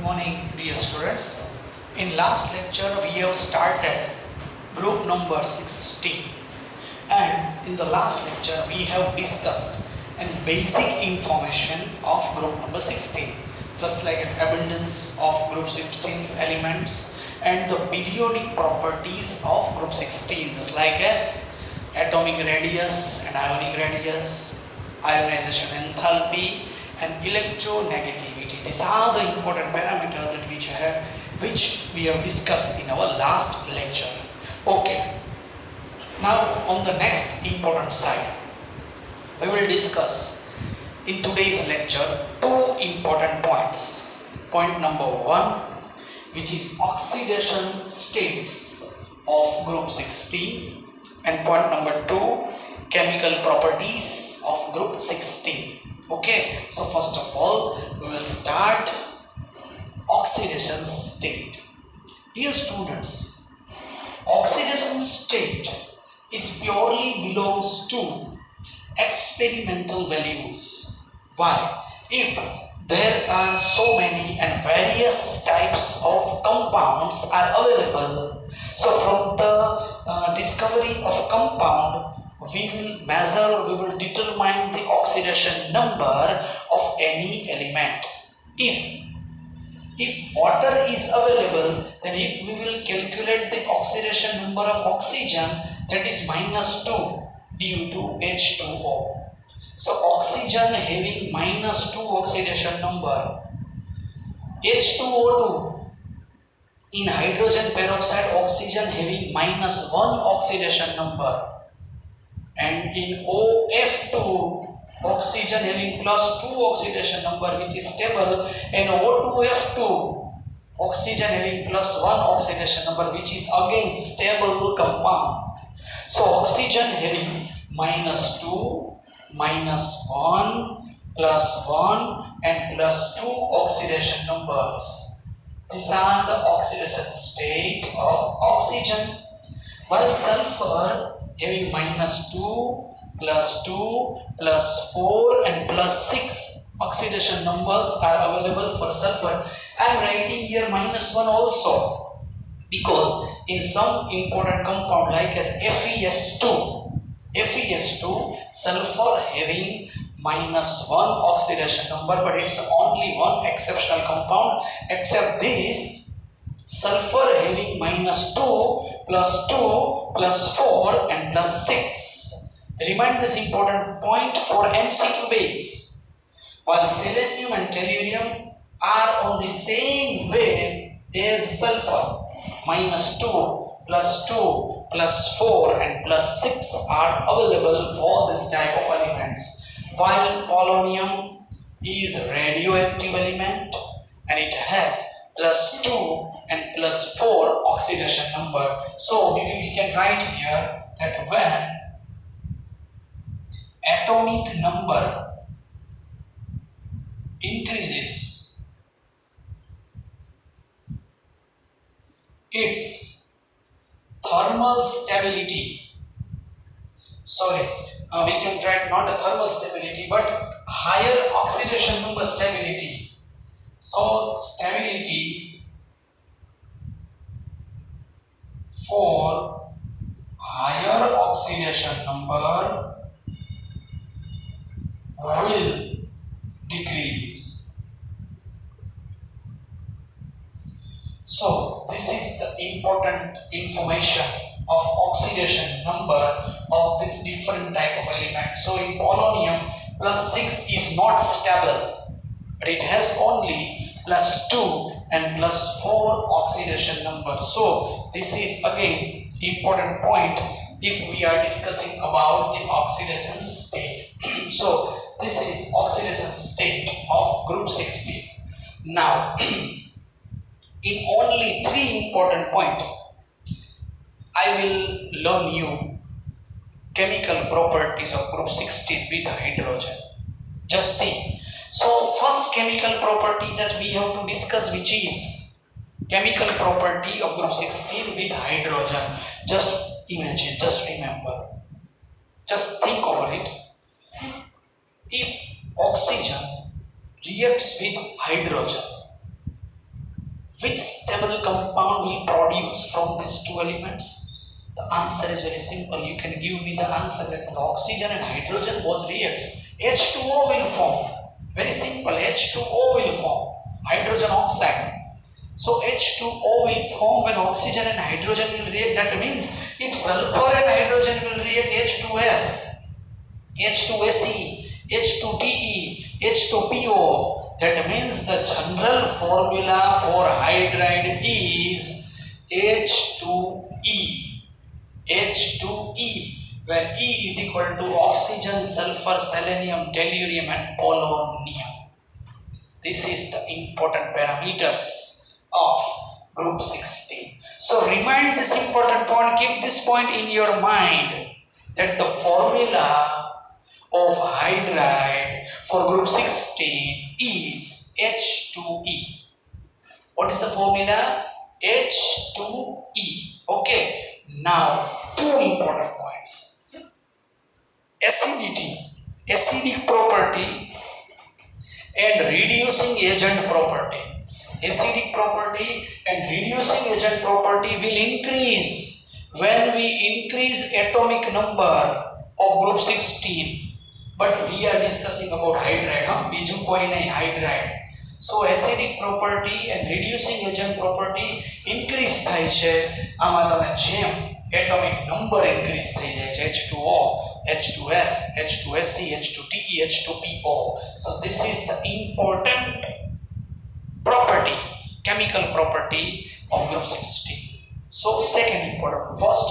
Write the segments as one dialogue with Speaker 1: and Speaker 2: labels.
Speaker 1: morning, dear students. In last lecture we have started group number 16, and in the last lecture we have discussed an basic information of group number 16, just like its abundance of group 16's elements and the periodic properties of group 16, just like as atomic radius and ionic radius, ionization enthalpy and electronegativity. These are the important parameters that which we have discussed in our last lecture. Okay. Now on the next important side, we will discuss in today's lecture two important points. Point number one, which is oxidation states of group 16, and point number two, chemical properties of group 16. Okay, so first of all, we will start oxidation state. Dear students, oxidation state is purely belongs to experimental values. Why? If there are so many and various types of compounds are available, so from the discovery of compound, we will measure, we will determine the oxidation number of any element. If water is available, then if we will calculate the oxidation number of oxygen, that is -2 due to H2O. So oxygen having -2 oxidation number, H2O2. In hydrogen peroxide, oxygen having -1 oxidation number. And in OF2, oxygen having +2 oxidation number, which is stable, and O2F2, oxygen having +1 oxidation number, which is again stable compound. So oxygen having -2, -1, +1 and +2 oxidation numbers. These are the oxidation state of oxygen, while sulfur having -2, +2, +4 and +6 oxidation numbers are available for sulfur. I am writing here -1 also because in some important compound like as FeS2, sulfur having -1 oxidation number, but it's only one exceptional compound. Except this, sulfur having -2, +2, +4 and +6. Remind this important point for MCQ base. While selenium and tellurium are on the same wave as sulfur, -2, +2, +4 and +6 are available for this type of elements. While polonium is radioactive element and it has +2 and +4 oxidation number. So we can write here that when atomic number increases, its thermal stability, we can write not a thermal stability but higher oxidation number stability. So stability for higher oxidation number will decrease. So this is the important information of oxidation number of this different type of element. So in polonium, +6 is not stable, but it has only +2 and +4 oxidation number. So this is again important point if we are discussing about the oxidation state. So this is oxidation state of group 16. Now in only 3 important points, I will learn you chemical properties of group 16 with hydrogen. Just see. So first chemical property that we have to discuss, which is chemical property of group 16 with hydrogen. Just imagine, just remember, just think over it. If oxygen reacts with hydrogen, Which stable compound will produce from these two elements? The answer is very simple. You can give me the answer that when oxygen and hydrogen both reacts, H2O will form. Very simple, H2O will form, hydrogen oxide. So H2O will form when oxygen and hydrogen will react. That means if sulfur and hydrogen will react, H2S, H2Se, H2Te, H2PO. That means the general formula for hydride is H2E. H2E, where E is equal to oxygen, sulfur, selenium, tellurium and polonium. This is the important parameters of group 16. So remind this important point, keep this point in your mind, that the formula of hydride for group 16 is H2E. What is the formula? H2E. Okay. Now, two important points. Acidity, acidic property and reducing agent property. Acidic property and reducing agent property will increase when we increase atomic number of group 16. But we are discussing about hydride, બીજું કોઈ નહીં, hydride. So acidic property and reducing agent property increase થાય છે. આમાં તમે જેમ atomic number increase થઈ જાય છે, H2O, H2S, H2Se, H2Te, H2PO. So this is the important property, chemical property of group 16. So second important, first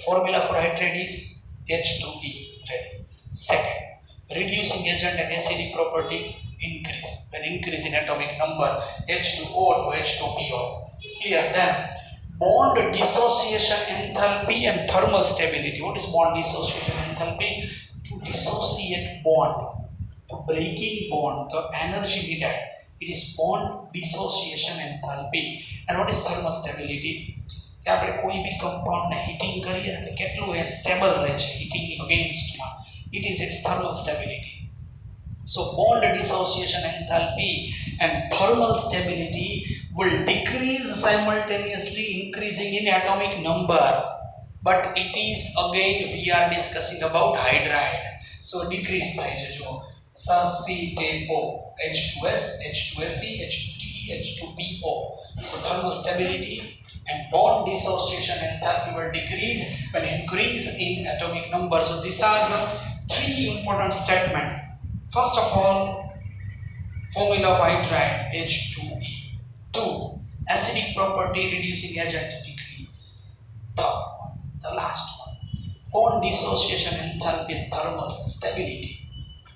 Speaker 1: formula for hydride is H2E. Ready. Second, reducing agent and acidic property increase when increase in atomic number H2O to H2PO. Here then, bond dissociation enthalpy and thermal stability. What is bond dissociation enthalpy? To dissociate bond, to breaking bond, the energy needed. It is bond dissociation enthalpy. And what is thermal stability? કે આપણે કોઈ બી કમ્પાઉન્ડને heating કરીએ તો કેટલું એ stable રહે છે હીટિંગની અગેન્સ્ટમાં. It is its thermal stability. So bond dissociation enthalpy and thermal stability will decrease simultaneously, increasing in atomic number. But it is again we are discussing about hydride. So decrease થાય છે જો SaCO, H2S, H2Se, H2Te, H2PO. So thermal stability and bond dissociation enthalpy will decrease when increase in atomic number. So these are the three important statements. First of all, formula of hydride H2E. 2. Acidic property reducing agent decrease. Third one, the last one. Bond dissociation enthalpy and thermal stability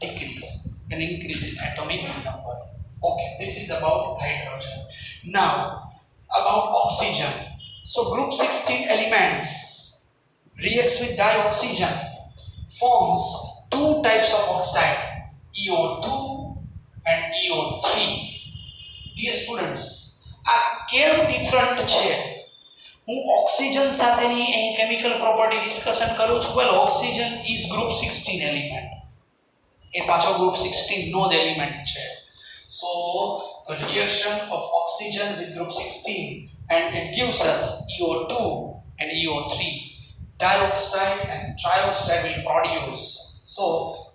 Speaker 1: decrease when increase in atomic number. Okay, this is about hydrogen. Now, about oxygen. So group 16 elements reacts with dioxygen, forms two types of oxide, EO2 and EO3. Dear students, આ કેમ different છે? હું oxygen સાથેની અહીં chemical property discussion કરું છું. વેલ oxygen is group 16 element. એ પાછો group 16 નો જ એલિમેન્ટ છે. So the reaction of oxygen with group 16 and it gives us EO2 and EO3. Dioxide and trioxide will produce. So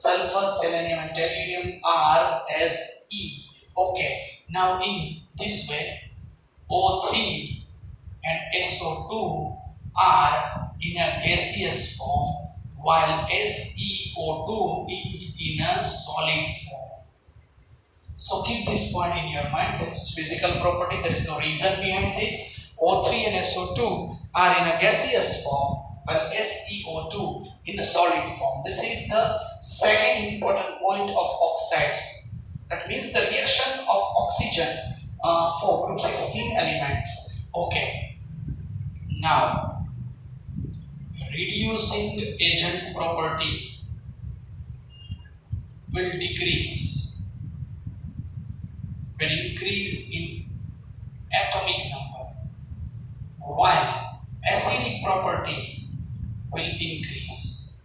Speaker 1: sulfur, selenium and tellurium are as E. Okay, now in this way O3 and SO2 are in a gaseous form while SeO2 is in a solid form. So keep this point in your mind. This is physical property. There is no reason behind this. O3 and SO2 are in a gaseous form while SeO2 in a solid form. This is the second important point of oxides. That means the reaction of oxygen for group 16 elements. Okay. Now, reducing agent property will decrease when increase in atomic number, while acidic property will increase.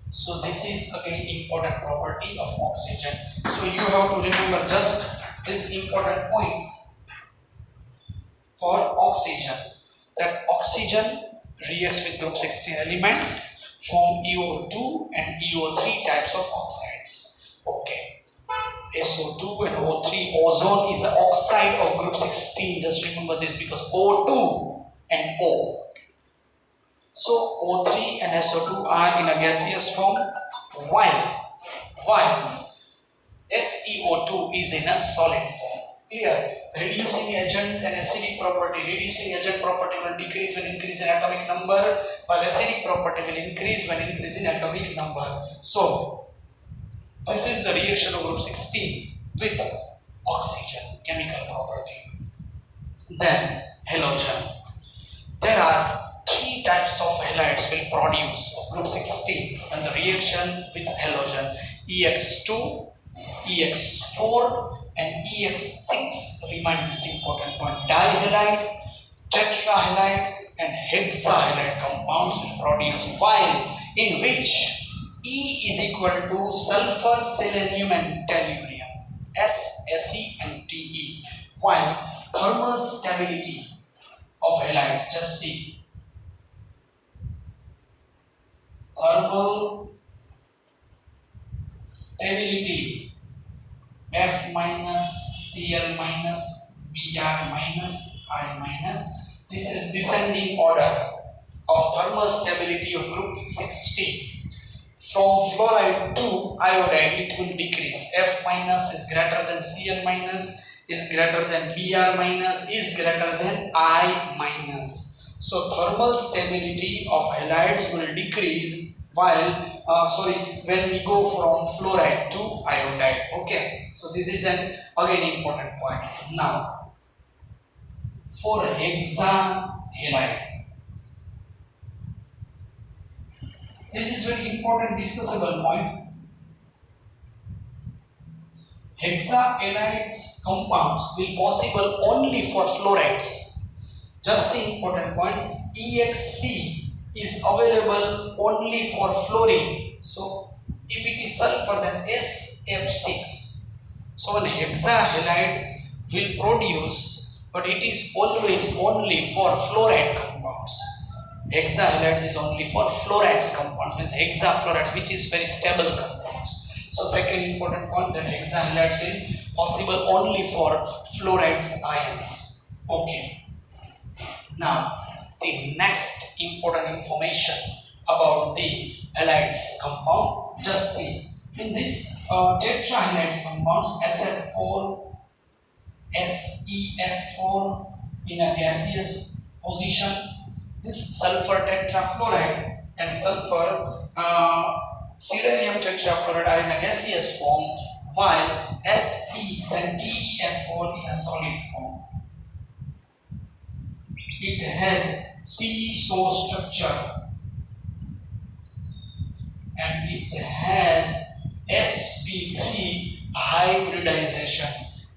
Speaker 1: So this is again important property of oxygen. So you have to remember just these important points for oxygen. That oxygen reacts with group 16 elements, form EO2 and EO3 types of oxides. Okay. SO2 and O3. Ozone is an oxide of group 16. Just remember this because O2 and O. So O3 and SO2 are in a gaseous form while SeO2 is in a solid form. Clear? Reducing agent and acidic property. Reducing agent property will decrease when increase in atomic number, while acidic property will increase when increase in atomic number. So this is the reaction of group 16 with oxygen, chemical property. Then halogen. There are three types of halides will produce of group 16 and the reaction with halogen: EX2, EX4 and EX6. Remind this important point. Dihalide, tetrahalide and hexahalide compounds will produce, while in which E is equal to sulfur, selenium and tellurium, S, Se and Te, while thermal stability of halides, just see, thermal stability F minus, Cl minus, Br minus, I minus. This is descending order of thermal stability of group 16. From fluoride to iodide, it will decrease. F minus is greater than Cl minus, is greater than Br minus, is greater than I minus. So thermal stability of halides will decrease while when we go from fluoride to iodide. Okay, so this is an again important point. Now for hexahalides, this is very important discussable point. Hexahalides compounds will possible only for fluorides. Just see important point. EXC is available only for fluorine. So if it is sulfur, then SF6. So an hexahalide will produce, but it is always only for fluoride compounds. Hexahalides is only for fluorides compounds, means hexafluoride, which is very stable compounds. So second important point, that hexahalides will possible only for fluorides ions. Okay. Now the next important information about the halides compound, just see in this tetrahalides compounds, SF4, SEF4 in a gaseous position, this sulfur tetrafluoride and sulfur selenium tetrafluoride are in a gaseous form, while Se and TeF4 in a solid form. It has seesaw structure and it has sp3 hybridization.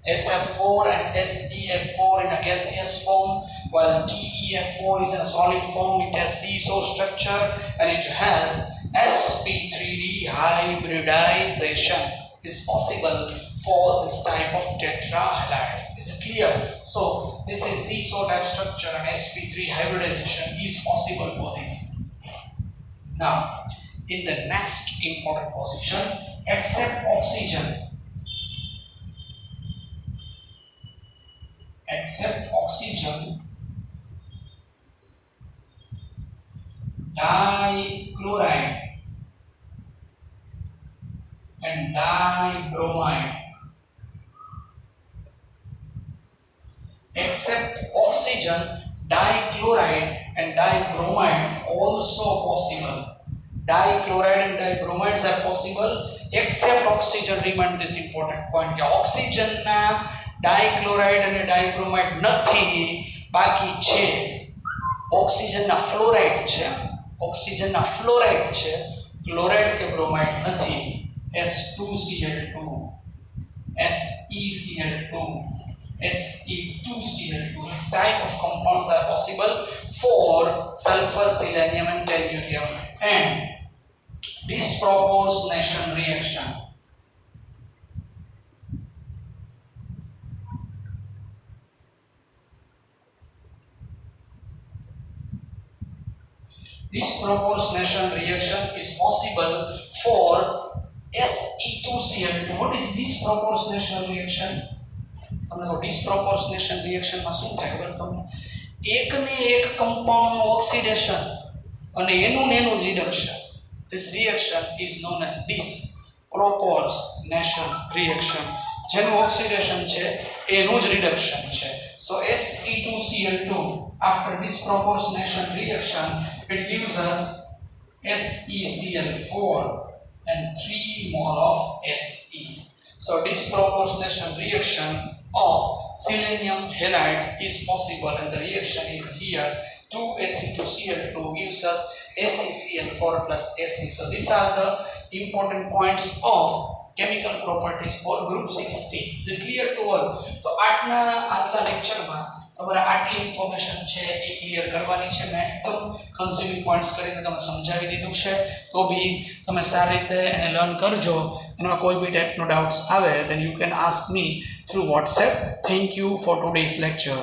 Speaker 1: SF4 and SEF4 in a gaseous form, while TeF4 is in a solid form. It has seesaw structure and it has sp3d hybridization. Is possible for this type of tetrahalides. Is it clear? So this is seesaw type structure and sp3 hybridization is possible for this. Now in the next important position, except oxygen, dichloride and dibromide. Except oxygen, dichloride and dibromide also possible. Dichloride and dibromides are possible except oxygen. Remember this important point. Oxygen na dichloride and dibromide નથી, બાકી છે oxygen ના fluoride છે, oxygen ના fluoride છે, chloride કે bromide નથી. S2Cl2, SeCl2, Se2Cl2. This type of compounds are possible for sulfur, selenium and tellurium. And disproportionation reaction. disproportionation reaction is possible for Se2Cl2. What is disproportionation reaction? તમને disproportionation reaction માં શું થાય ખબર તમને? એક ને એક compound નું oxidation અને એનું ને એનું reduction. This reaction is known as disproportionation reaction. જેનું oxidation છે એનું જ reduction છે. So Se2Cl2 after disproportionation reaction it gives us SeCl4 and 3 mole of Se. So disproportionation reaction of selenium halides is possible and the reaction is here. 2Se2Cl2 gives us SeCl4 plus Se. So these are the important points of chemical properties for group 16. Is it clear to all? તો આટલા લેક્ચરમાં તમારે આટલી information છે એ clear કરવાની છે. મેં એકદમ કન્ઝ્યુમિંગ પોઈન્ટ્સ કરીને તમને સમજાવી દીધું છે. તો બી તમે સારી રીતે એને લર્ન કરજો. એમાં કોઈ બી ટાઈપનો ડાઉટ્સ આવે then you can ask me through WhatsApp. Thank you for today's lecture.